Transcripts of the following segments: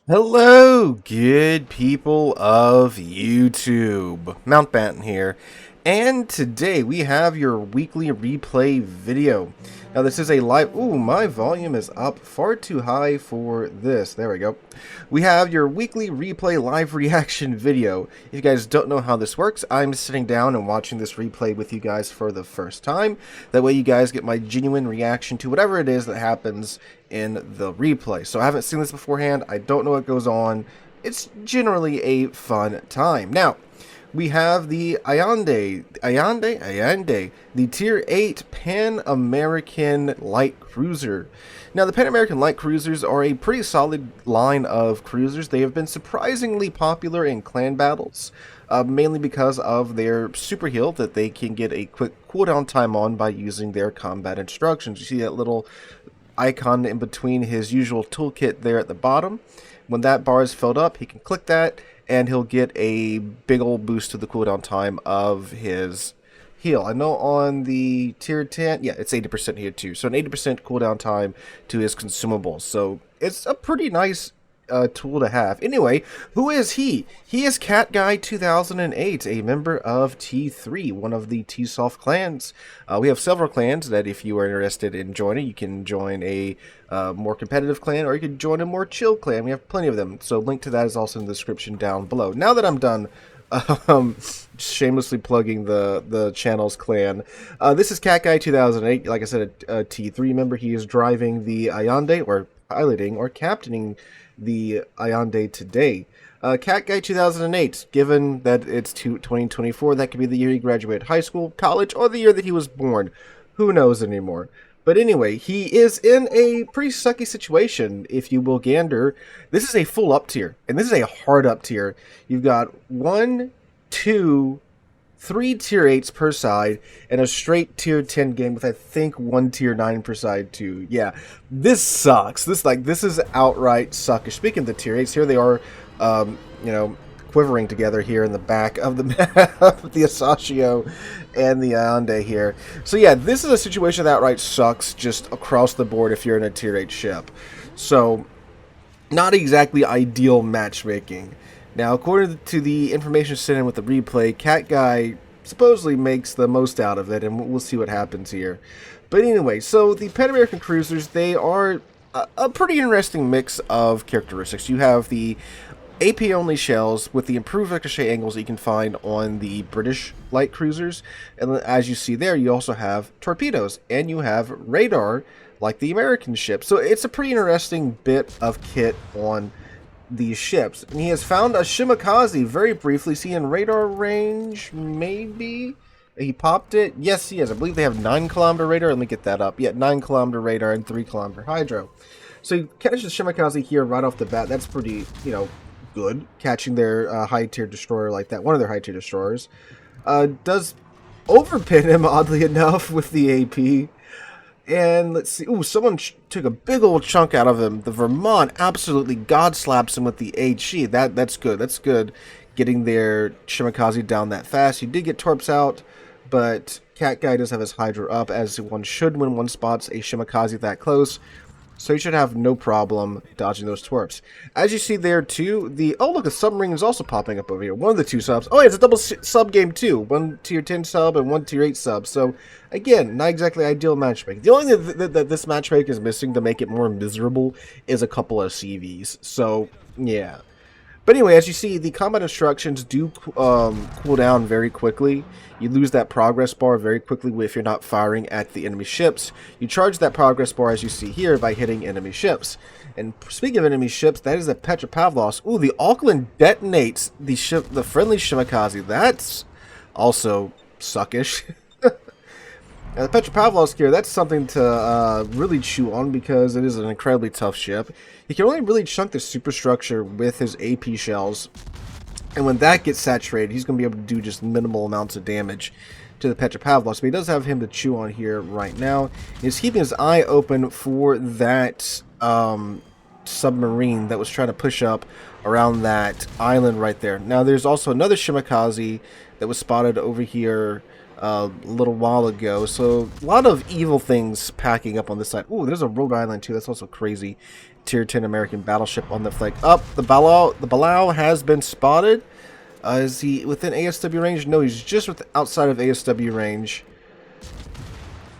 Hello, good people of YouTube. Mountbatten here, and today we have your weekly replay video. Now this is a live... Ooh, my volume is up far too high for this. There we go. We have your weekly replay live reaction video. If you guys don't know how this works, I'm sitting down and watching this replay with you guys for the first time. That way you guys get my genuine reaction to whatever it is that happens in the replay. So I haven't seen this beforehand. I don't know what goes on. It's generally a fun time. Now, we have the Allende, the Tier 8 Pan-American Light Cruiser. Now, the Pan-American Light Cruisers are a pretty solid line of cruisers. They have been surprisingly popular in clan battles, mainly because of their super heal that they can get a quick cooldown time on by using their combat instructions. You see that little icon in between his usual toolkit there at the bottom. When that bar is filled up, he can click that and he'll get a big old boost to the cooldown time of his heal. I know on the tier 10, yeah, it's 80% here too. So an 80% cooldown time to his consumables. So it's a pretty nice tool to have. Anyway, who is he? He is Cat Guy 2008, a member of T3, one of the T-Soft clans. We have several clans that if you are interested in joining, you can join a more competitive clan, or you can join a more chill clan. We have plenty of them, so link to that is also in the description down below. Now that I'm done shamelessly plugging the channel's clan. This is Cat Guy 2008, like I said, a T3 member. He is driving the Allende, or piloting, or captaining the Allende today. Cat Guy 2008, given that it's 2024, that could be the year he graduated high school, college, or the year that he was born. Who knows anymore? But anyway, he is in a pretty sucky situation, if you will gander. This is a full up tier, and this is a hard up tier. You've got 1, 2, 3 tier 8s per side, and a straight tier 10 game with, I think, 1 tier 9 per side too. Yeah, this sucks. This is outright suckish. Speaking of the tier 8s, here they are, you know, quivering together here in the back of the map, the Asashio and the Allende here. So yeah, this is a situation that outright sucks just across the board if you're in a tier 8 ship. So, not exactly ideal matchmaking. Now, according to the information sent in with the replay, Cat Guy supposedly makes the most out of it, and we'll see what happens here. But anyway, so the Pan American Cruisers, they are a pretty interesting mix of characteristics. You have the AP-only shells with the improved ricochet angles that you can find on the British light cruisers. And as you see there, you also have torpedoes, and you have radar like the American ship. So it's a pretty interesting bit of kit on these ships. And he has found a Shimakaze very briefly. See in radar range, maybe? He popped it? Yes, he has. I believe they have 9-kilometer radar. Let me get that up. Yeah, 9-kilometer radar and 3-kilometer hydro. So you catch the Shimakaze here right off the bat. That's pretty, you know, good. Catching their high-tier destroyer like that. One of their high-tier destroyers. Does overpin him, oddly enough, with the AP. And let's see. Ooh, someone took a big old chunk out of him. The Vermont absolutely god slaps him with the HE. That's good. That's good. Getting their Shimakaze down that fast. He did get torps out, but Cat Guy does have his Hydra up, as one should when one spots a Shimakaze that close. So you should have no problem dodging those torps. As you see there too, oh look, a submarine is also popping up over here. One of the two subs. Oh yeah, it's a double sub game too. 1 tier 10 sub and 1 tier 8 sub. So again, not exactly ideal matchmaking. The only thing that this matchmaking is missing to make it more miserable is a couple of CVs. So yeah. But anyway, as you see, the combat instructions do cool down very quickly. You lose that progress bar very quickly if you're not firing at the enemy ships. You charge that progress bar, as you see here, by hitting enemy ships. And speaking of enemy ships, that is the Petropavlos. Ooh, the Auckland detonates the friendly Shimakaze. That's also suckish. Now, the Petropavlovsk here, that's something to really chew on because it is an incredibly tough ship. He can only really chunk the superstructure with his AP shells, and when that gets saturated, he's going to be able to do just minimal amounts of damage to the Petropavlovsk. But he does have him to chew on here right now. He's keeping his eye open for that submarine that was trying to push up around that island right there. Now, there's also another Shimakaze that was spotted over here a little while ago. So a lot of evil things packing up on this side. Ooh, there's a Rhode Island too. That's also crazy. Tier 10 American battleship on the flank. Up, the Balau has been spotted. Is he within ASW range? No, he's just outside of ASW range.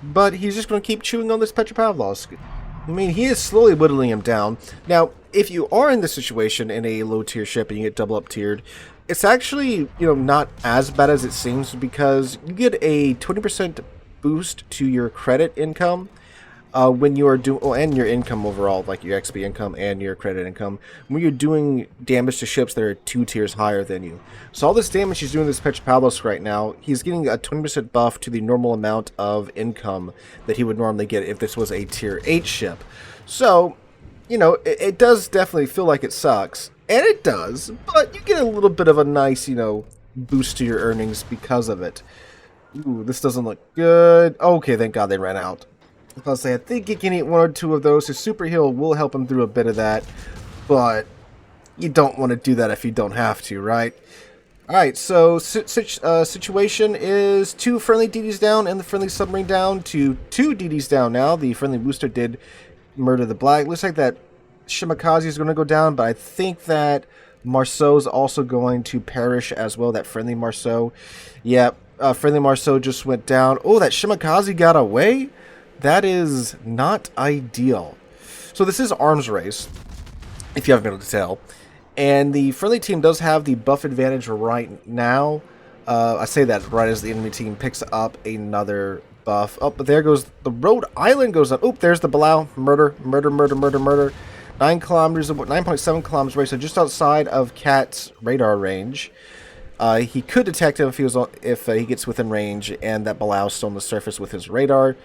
But he's just going to keep chewing on this Petropavlovsk. I mean, he is slowly whittling him down. Now, if you are in this situation in a low tier ship and you get double up tiered, it's actually, not as bad as it seems, because you get a 20% boost to your credit income when you are doing, and your income overall, like your XP income and your credit income, when you're doing damage to ships that are 2 tiers higher than you. So all this damage he's doing to this Petropavlovsk right now, he's getting a 20% buff to the normal amount of income that he would normally get if this was a tier 8 ship. So, it does definitely feel like it sucks. And it does, but you get a little bit of a nice, boost to your earnings because of it. Ooh, this doesn't look good. Okay, thank God they ran out. I'll say, I think he can eat 1 or 2 of those. His super heal will help him through a bit of that, but you don't want to do that if you don't have to, right? Alright, so situation is 2 friendly DDs down and the friendly submarine down to 2 DDs down now. The friendly booster did murder the black. Looks like that Shimakaze is going to go down, but I think that Marceau is also going to perish as well, that friendly Marceau. Yep, friendly Marceau just went down. Oh, that Shimakaze got away? That is not ideal. So this is arms race, if you haven't been able to tell. And the friendly team does have the buff advantage right now. I say that right as the enemy team picks up another buff. Oh, but there goes the Rhode Island goes up. Oop, there's the Balau. Murder, murder, murder, murder, murder. 9.7 kilometers away, so just outside of Cat's radar range. He could detect him if he gets within range, and that Balau is still on the surface with his radar.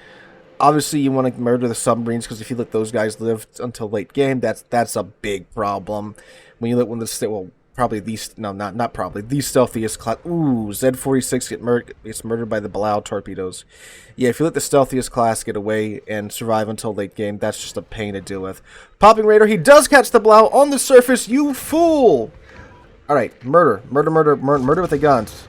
Obviously, you want to murder the submarines, because if you let those guys live until late game, that's a big problem. When you let probably these, no, not probably, the stealthiest class. Ooh, Z-46 gets murdered by the Balau torpedoes. Yeah, if you let the stealthiest class get away and survive until late game, that's just a pain to deal with. Popping radar, he does catch the Balau on the surface, you fool! Alright, murder with the guns.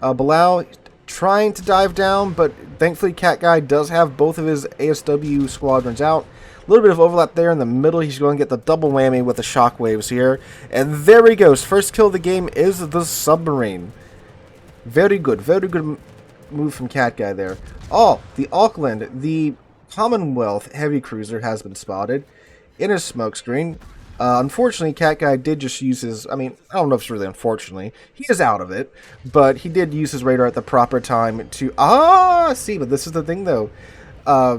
Balau trying to dive down, but thankfully Cat Guy does have both of his ASW squadrons out. A little bit of overlap there in the middle. He's going to get the double whammy with the shockwaves here. And there he goes. First kill of the game is the submarine. Very good move from Cat Guy there. Oh, the Auckland, the Commonwealth heavy cruiser has been spotted in his smoke screen. Unfortunately, Cat Guy did just use his, I don't know if it's really unfortunately, he is out of it, but he did use his radar at the proper time to, see, but this is the thing though,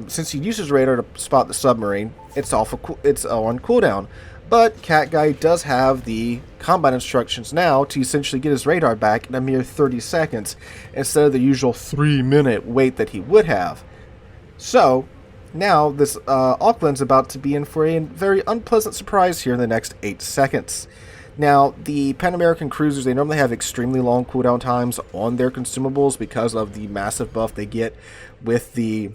since he used his radar to spot the submarine, it's on cooldown, but Cat Guy does have the combat instructions now to essentially get his radar back in a mere 30 seconds, instead of the usual 3-minute wait that he would have. So, now, this Auckland's about to be in for a very unpleasant surprise here in the next 8 seconds. Now, the Pan American cruisers, they normally have extremely long cooldown times on their consumables because of the massive buff they get with the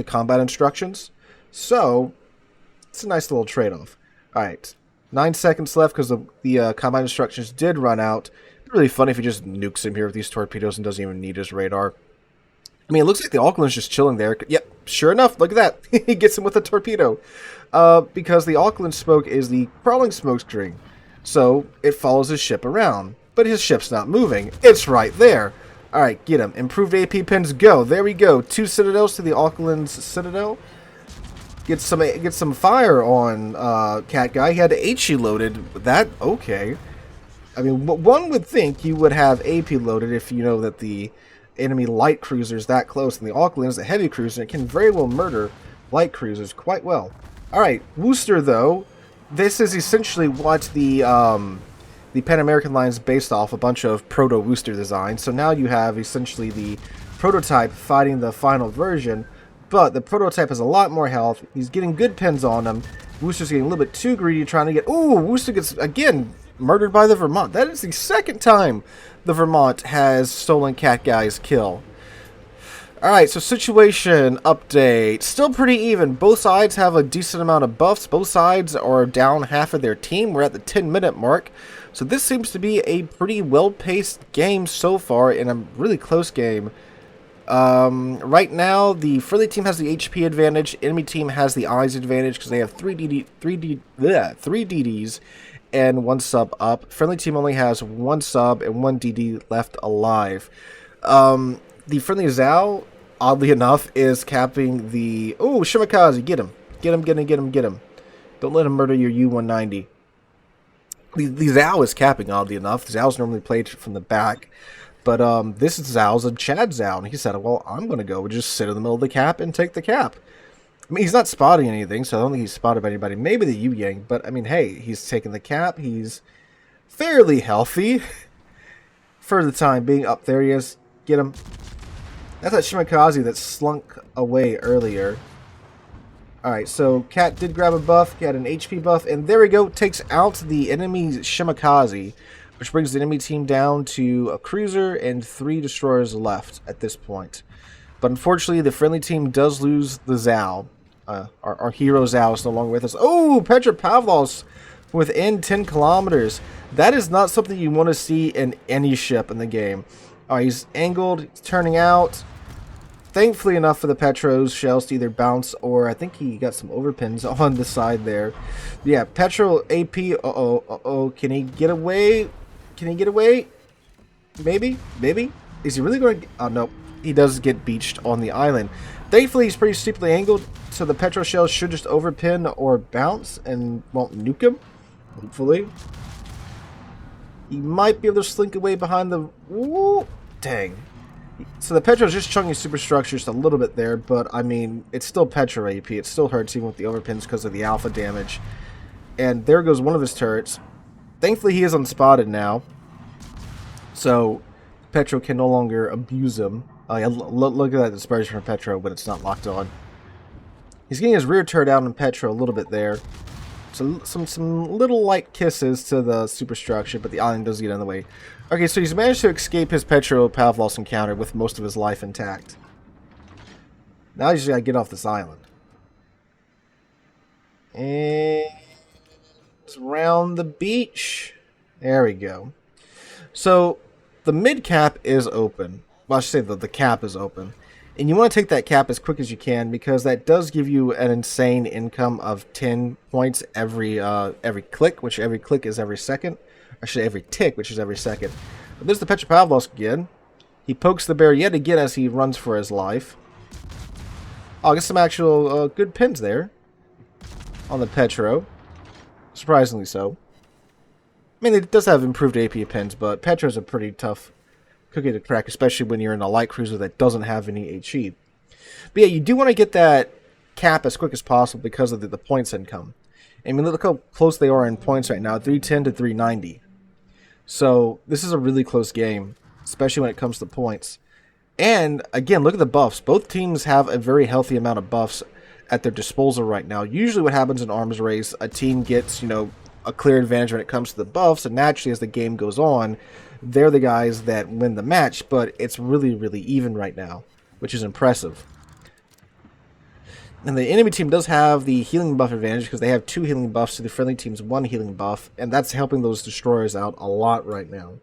combat instructions. So, it's a nice little trade-off. Alright, 9 seconds left because the combat instructions did run out. It'd be really funny if he just nukes him here with these torpedoes and doesn't even need his radar. It looks like the Auckland's just chilling there. Yep, sure enough, look at that. He gets him with a torpedo. Because the Auckland smoke is the crawling smoke screen. So, it follows his ship around. But his ship's not moving. It's right there. Alright, get him. Improved AP pins, go. There we go. 2 Citadels to the Auckland's Citadel. Get some fire on Cat Guy. He had HE loaded. That, okay. One would think you would have AP loaded if you know that the enemy light cruisers that close, and the Auckland is a heavy cruiser and it can very well murder light cruisers quite well. Alright, Worcester though, this is essentially what the Pan American line is based off, a bunch of proto-Worcester designs. So now you have essentially the prototype fighting the final version, but the prototype has a lot more health. He's getting good pins on him. Worcester's getting a little bit too greedy, trying to get, ooh, Worcester gets again murdered by the Vermont. That is the second time the Vermont has stolen Cat Guy's kill. Alright, so situation update. Still pretty even. Both sides have a decent amount of buffs. Both sides are down half of their team. We're at the 10-minute mark. So this seems to be a pretty well-paced game so far, in a really close game. Right now, the friendly team has the HP advantage. Enemy team has the eyes advantage because they have three DDs and one sub up. Friendly team only has one sub and one DD left alive. The friendly Zhao, oddly enough, is capping the... Oh, Shimakaze, get him. Get him. Don't let him murder your U-190. The Zhao is capping, oddly enough. Zhao's normally played from the back. But this Zhao's a Chad Zhao, and he said, well, I'm going to go just sit in the middle of the cap and take the cap. I mean, he's not spotting anything, so I don't think he's spotted by anybody. Maybe the Yu Yang, but I mean, hey, he's taking the cap. He's fairly healthy for the time being. Up there he is. Get him. That's that Shimakaze that slunk away earlier. Alright, so Cat did grab a buff, got an HP buff, and there we go, takes out the enemy Shimakaze, which brings the enemy team down to a cruiser and 3 destroyers left at this point. But unfortunately, the friendly team does lose the Zhao. Our hero Zhao is no longer with us. Oh, Petropavlos within 10 kilometers. That is not something you want to see in any ship in the game. Alright, he's angled, he's turning out. Thankfully enough for the Petro's shells to either bounce or I think he got some overpins on the side there. Yeah, Petro AP. Uh-oh. Can he get away? Maybe? Is he really going to... Oh, no. He does get beached on the island. Thankfully, he's pretty steeply angled, so the Petro shells should just overpin or bounce and won't nuke him. Hopefully. He might be able to slink away behind the... Ooh, dang. So the Petro's just chunking superstructure just a little bit there, but I mean, it's still Petro AP. It still hurts even with the overpins because of the alpha damage. And there goes one of his turrets. Thankfully, he is unspotted now. So, Petro can no longer abuse him. Yeah, look at that dispersion from Petro when it's not locked on. He's getting his rear turret out on Petro a little bit there. So some little light kisses to the superstructure, but the island does get in the way. Okay, so he's managed to escape his Petro-Pavlos encounter with most of his life intact. Now he's just gotta get off this island. And it's around the beach. There we go. So the mid cap is open. Well, I should say the cap is open. And you want to take that cap as quick as you can because that does give you an insane income of 10 points every click, which every click is every second. Actually, every tick, which is every second. But there's the Petropavlos again. He pokes the bear yet again as he runs for his life. Oh, I get some actual good pins there on the Petro. Surprisingly so. I mean, it does have improved AP pins, but Petro's a pretty tough cookie to crack, especially when you're in a light cruiser that doesn't have any HE. But yeah, you do want to get that cap as quick as possible because of the points income. I mean, look how close they are in points right now, 310 to 390. So this is a really close game, especially when it comes to points. And again, look at the buffs. Both teams have a very healthy amount of buffs at their disposal right now. Usually what happens in arms race, a team gets, you know, a clear advantage when it comes to the buffs, and naturally as the game goes on, they're the guys that win the match, but it's really, really even right now, which is impressive. And the enemy team does have the healing buff advantage because they have 2 healing buffs to the friendly team's 1 healing buff, and that's helping those destroyers out a lot right now.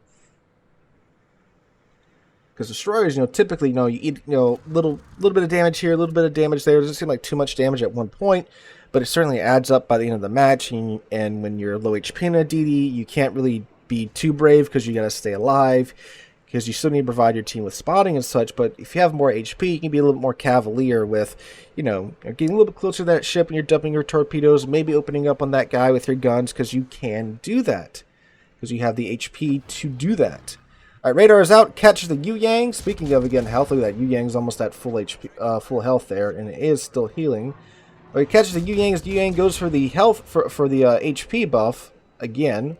Because destroyers, you know, typically, you know, you eat, you know, little bit of damage here, a little bit of damage there. It doesn't seem like too much damage at one point, but it certainly adds up by the end of the match. And when you're low HP in a DD, you can't really be too brave because you got to stay alive, because you still need to provide your team with spotting and such. But if you have more HP, you can be a little bit more cavalier with, you know, getting a little bit closer to that ship and you're dumping your torpedoes, maybe opening up on that guy with your guns, because you can do that, because you have the HP to do that. Alright, radar is out, catches the Yu Yang. Speaking of, again, health, look at that. Yu Yang's almost at full HP, full health there, and it is still healing. But he catches the Yu Yang, the Yu Yang goes for the health, for the HP buff, again.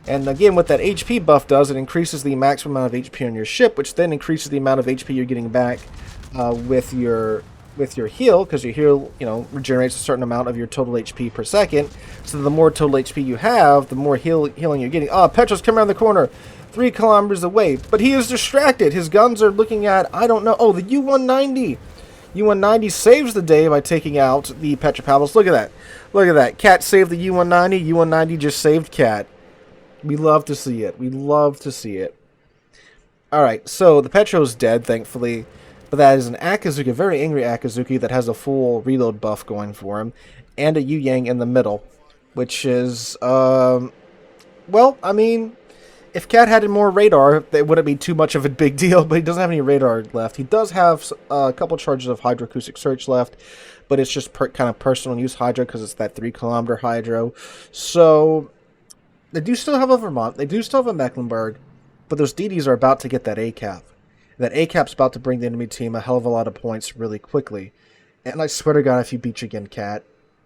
And again, what that HP buff does, it increases the maximum amount of HP on your ship, which then increases the amount of HP you're getting back with your heal, because your heal, you know, regenerates a certain amount of your total HP per second. So the more total HP you have, the more healing you're getting. Ah, Petro's coming around the corner, 3 kilometers away, but he is distracted. His guns are looking at, I don't know. Oh, the U-190. U-190 saves the day by taking out the Petropavlos. Look at that. Look at that. Cat saved the U-190. U-190 just saved Cat. We love to see it. We love to see it. Alright, so the Petro's dead, thankfully. But that is an Akazuki, a very angry Akazuki that has a full reload buff going for him. And a Yu Yang in the middle. Which is, well, I mean, if Cat had more radar, it wouldn't be too much of a big deal, but he doesn't have any radar left. He does have a couple charges of Hydroacoustic Search left, but it's just kind of personal use Hydro because it's that 3-kilometer Hydro. So, they do still have a Vermont, they do still have a Mecklenburg, but those DDs are about to get that A-cap. That A-cap's about to bring the enemy team a hell of a lot of points really quickly. And I swear to God, if you beat you again, Cat,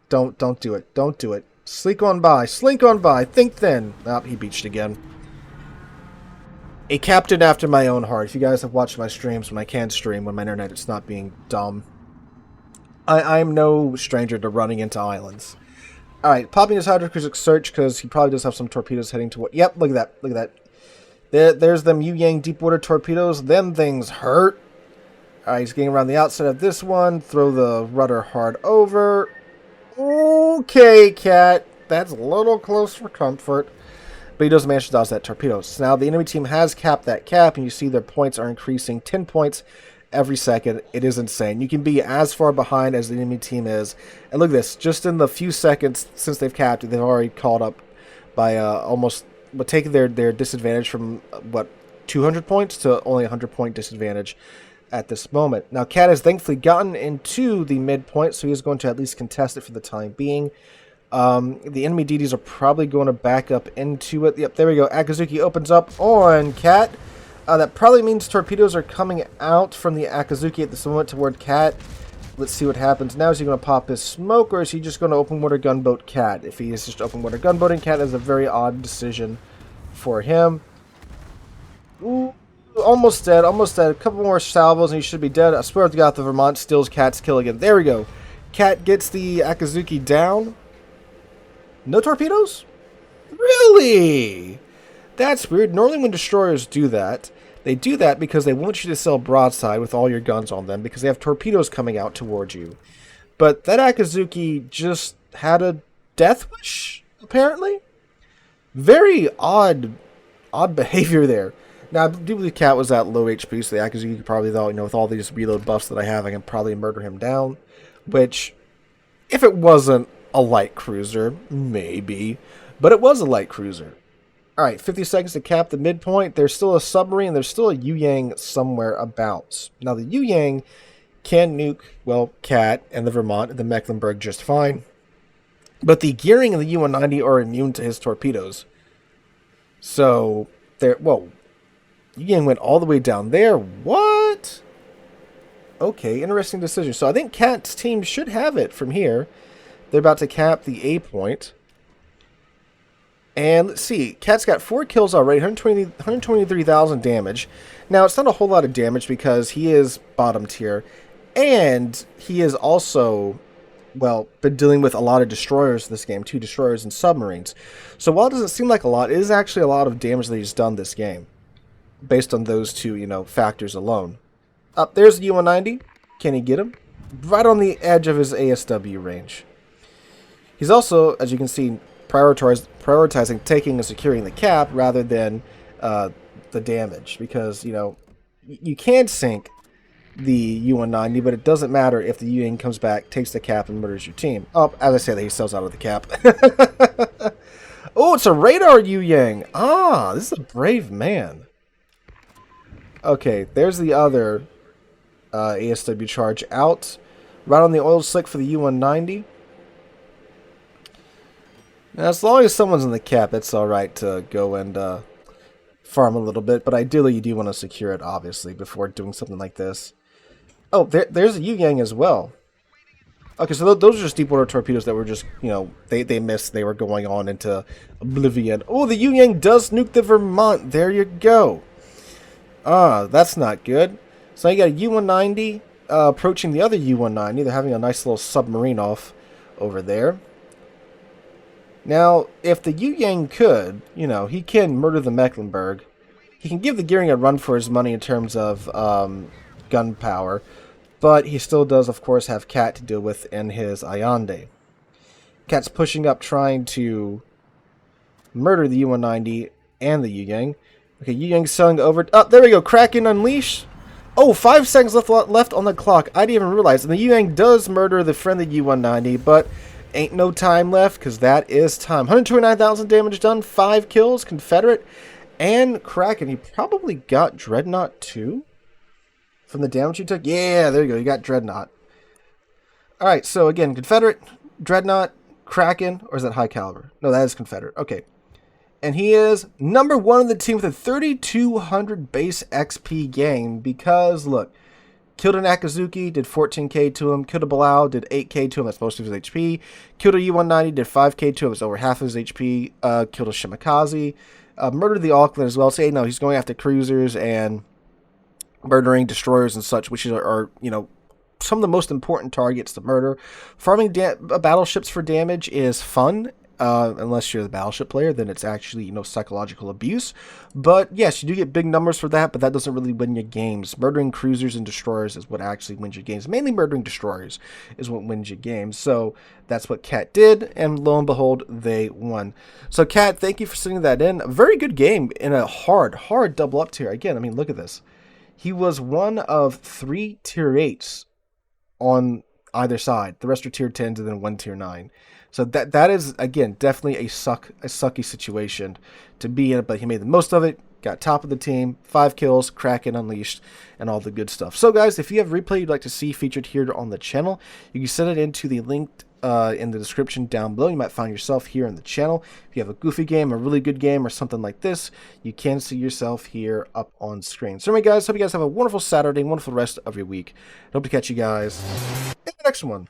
don't do it. Don't do it. Slink on by. Slink on by. Think then. Oh, he beached again. A captain after my own heart. If you guys have watched my streams when I can stream, when my internet is not being dumb. I'm no stranger to running into islands. Alright, popping his Hydroacoustic Search because he probably does have some torpedoes heading toward... Yep, look at that. Look at that. There's them Yu Yang deep water torpedoes. Them things hurt. Alright, he's getting around the outside of this one. Throw the rudder hard over. Okay, Cat. That's a little close for comfort. But he does manage to dodge that torpedo. So now the enemy team has capped that cap, and you see their points are increasing 10 points every second. It is insane. You can be as far behind as the enemy team is. And look at this. Just in the few seconds since they've capped it, they've already caught up by almost... But taking their disadvantage from, what, 200 points to only 100-point disadvantage at this moment. Now, Cat has thankfully gotten into the midpoint, so he's going to at least contest it for the time being. The enemy DDs are probably going to back up into it. Yep, there we go. Akazuki opens up on Cat. That probably means torpedoes are coming out from the Akazuki at this moment toward Cat. Let's see what happens now. Is he going to pop his smoke, or is he just going to open water gunboat Cat? If he is just open water gunboating Cat, is a very odd decision for him. Ooh. Almost dead, almost dead. A couple more salvos and he should be dead. I swear to God, the Vermont steals Cat's kill again. There we go. Cat gets the Akazuki down. No torpedoes? Really? That's weird. Normally when destroyers do that, they do that because they want you to sail broadside with all your guns on them because they have torpedoes coming out towards you. But that Akazuki just had a death wish, apparently. Very odd behavior there. Now, I do believe Cat was at low HP, so the Akazuki probably thought, with all these reload buffs that I have, I can probably murder him down. Which, if it wasn't a light cruiser, maybe. But it was a light cruiser. Alright, 50 seconds to cap the midpoint. There's still a submarine, there's still a Yu Yang somewhere about. Now, the Yu Yang can nuke, well, Cat and the Vermont and the Mecklenburg just fine. But the gearing and the U-190 are immune to his torpedoes. So, whoa. Yu Yang went all the way down there. What? Okay, interesting decision. So I think Cat's team should have it from here. They're about to cap the A point. And let's see. Cat's got 4 kills already, 123,000 damage. Now, it's not a whole lot of damage because he is bottom tier. And he is also, well, been dealing with a lot of destroyers this game. 2 destroyers and submarines. So while it doesn't seem like a lot, it is actually a lot of damage that he's done this game. Based on those 2, factors alone. Up there's the U-190. Can he get him? Right on the edge of his ASW range. He's also, as you can see, prioritizing taking and securing the cap rather than the damage. Because, you can sink the U-190, but it doesn't matter if the U-Yang comes back, takes the cap, and murders your team. Oh, as I said, he sells out of the cap. Oh, it's a radar U-Yang. Ah, this is a brave man. Okay, there's the other ASW charge out. Right on the oil slick for the U-190. Now, as long as someone's in the cap, it's alright to go and farm a little bit. But ideally, you do want to secure it, obviously, before doing something like this. Oh, there's a Yu-Yang as well. Okay, so those are just deep water torpedoes that were just, they missed. They were going on into oblivion. Oh, the Yu-Yang does nuke the Vermont. There you go. Ah, that's not good. So you got a U-190 approaching the other U-190. They're having a nice little submarine off over there. Now, if the Yu-Yang could, he can murder the Mecklenburg. He can give the Gearing a run for his money in terms of gun power. But he still does, of course, have Cat to deal with in his Ayande. Cat's pushing up, trying to murder the U-190 and the Yu-Yang. Okay, Yu Yang selling over. Oh, there we go. Kraken Unleash. Oh, 5 seconds left on the clock. I didn't even realize. And the Yu Yang does murder the friendly U-190, but ain't no time left because that is time. 129,000 damage done. 5 kills. Confederate and Kraken. He probably got Dreadnought too from the damage he took. Yeah, there you go. You got Dreadnought. All right, so again, Confederate, Dreadnought, Kraken, or is that High Caliber? No, that is Confederate. Okay. And he is number 1 in the team with a 3,200 base XP game because, look, killed an Akazuki, did 14k to him. Killed a Bilal, did 8k to him, that's most of his HP. Killed a U-190, did 5k to him, it's over half his HP. Killed a Shimakaze. Murdered the Auckland as well. So, no, he's going after cruisers and murdering destroyers and such, which are you know, some of the most important targets to murder. Farming battleships for damage is fun. Unless you're the battleship player, then it's actually, you know, psychological abuse. But yes, you do get big numbers for that, but that doesn't really win your games. Murdering cruisers and destroyers is what actually wins your games. Mainly murdering destroyers is what wins your games. So that's what Cat did, and lo and behold, they won. So Cat, thank you for sending that in. A very good game in a hard double up tier. Again, I mean, look at this. He was one of 3 tier 8s on either side. The rest are tier 10s and then 1 tier 9. So that is, again, definitely a sucky situation to be in, but he made the most of it, got top of the team, 5 kills, Kraken Unleashed, and all the good stuff. So guys, if you have replay you'd like to see featured here on the channel, you can send it into the link in the description down below. You might find yourself here on the channel. If you have a goofy game, a really good game, or something like this, you can see yourself here up on screen. So anyway guys, hope you guys have a wonderful Saturday, wonderful rest of your week. I hope to catch you guys in the next one.